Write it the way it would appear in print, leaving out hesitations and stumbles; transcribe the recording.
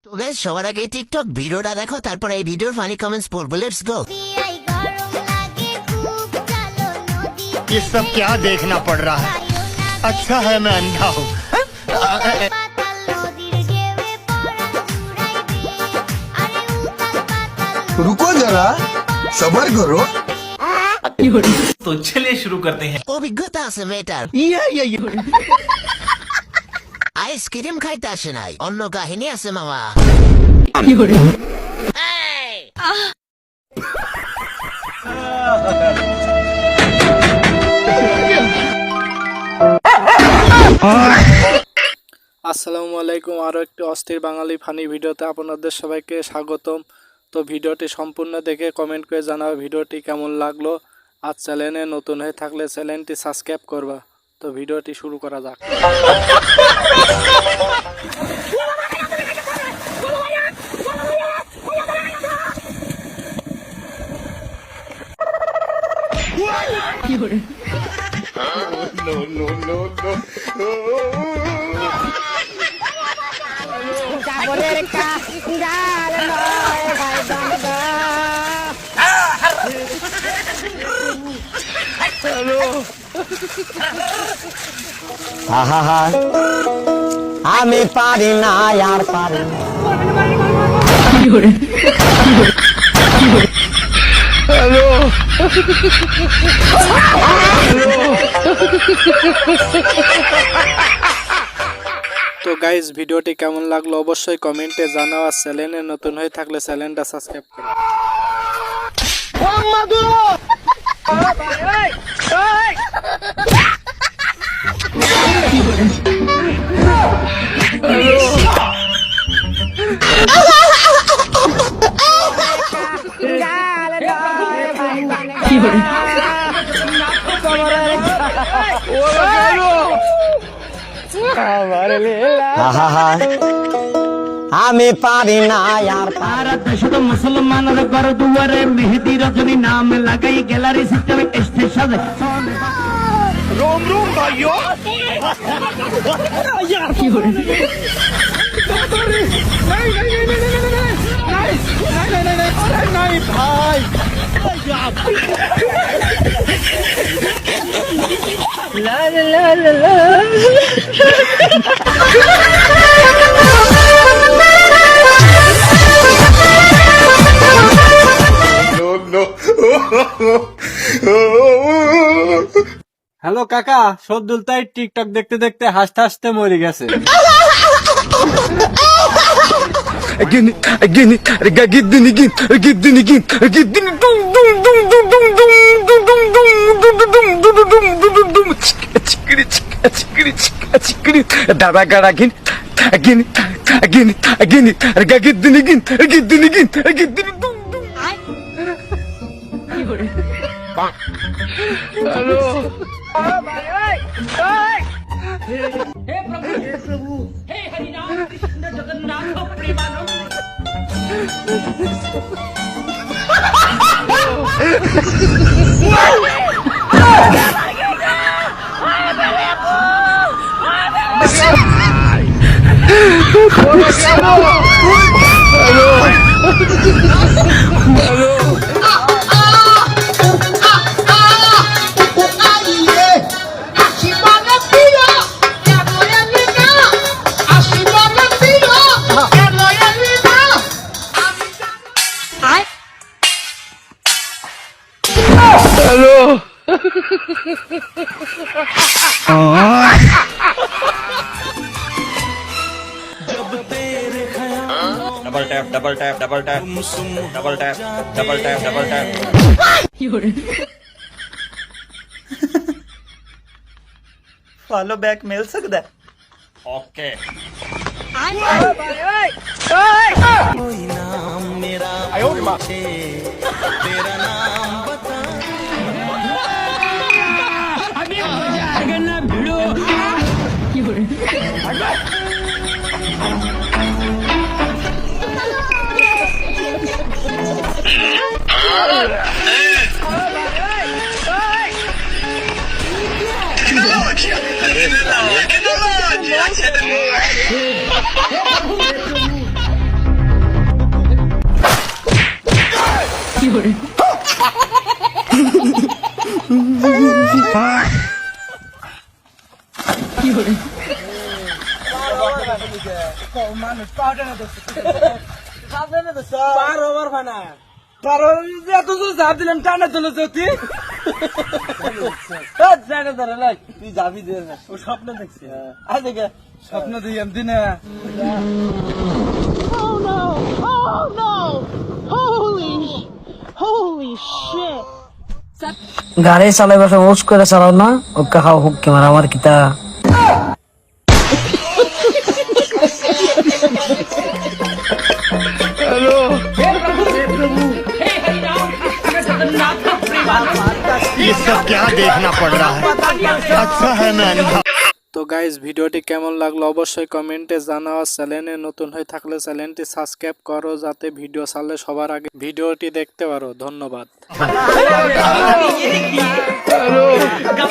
তো গাইস সবার আগে টিকটক ভিডিওটা দেখো, তারপর এই ভিডিওর ফানি কমেন্টস পড়বো। Let's go. ये सब क्या देखना पड़ रहा है? अच्छा है मैं अंधा हूँ। रुको जरा, सबर करो। तो चलिए शुरू करते हैं। অভিজ্ঞতা আছে মেয়েটার, আইসক্রিম খাইতে আসে নাই, অন্য কাহিনী আছে মামা। আসসালামু আলাইকুম। আরও একটি অস্থির বাঙালি ফানি ভিডিওতে আপনাদের সবাইকে স্বাগতম। তো ভিডিওটি সম্পূর্ণ দেখে কমেন্ট করে জানাও ভিডিওটি কেমন লাগলো। আর চ্যানেলে নতুন হয়ে থাকলে চ্যানেলটি সাবস্ক্রাইব করবা। তো ভিডিওটি শুরু করা যাক। আমি পারি না আর পারি না। তো গাইজ ভিডিওটি কেমন লাগলো অবশ্যই কমেন্টে জানাও। আর চ্যানেলে নতুন হয়ে থাকলে চ্যানেলটা সাবস্ক্রাইব করো। আমি পারি না আর শুধু মুসলমানের ঘর দুয়ারে মেহেদি রজনী নাম লাগাই গ্যালারি সিস্টেমে স্টেজ সাজে। रोम रोम भाइयों। नहीं भाई। লা লা লা লা লা। হ্যালো কাকা, সদ্দুল তাই টিকটক দেখতে দেখতে হাসতে হাসতে মরে গেছে। দাদা গাড়া গিন গিন গিন গিন গিন গিন গিন গিন double tap double tap double tap double tap double tap double tap. Follow back मिल सकता है। ओके। গাড়ি চালাইবার সময় উস করে চালাও না ওকে খাও হুক্কি মার আমার কিতা ये सब क्या देखना पड़ रहा है अच्छा है मैं अंधा তো গাইজ ভিডিওটি কেমন লাগলো অবশ্যই কমেন্টে জানাও। চ্যানেলে নতুন হয়ে থাকলে চ্যানেলটি সাবস্ক্রাইব করো যাতে ভিডিও ছাড়লে সবার আগে ভিডিওটি দেখতে পারো। ধন্যবাদ।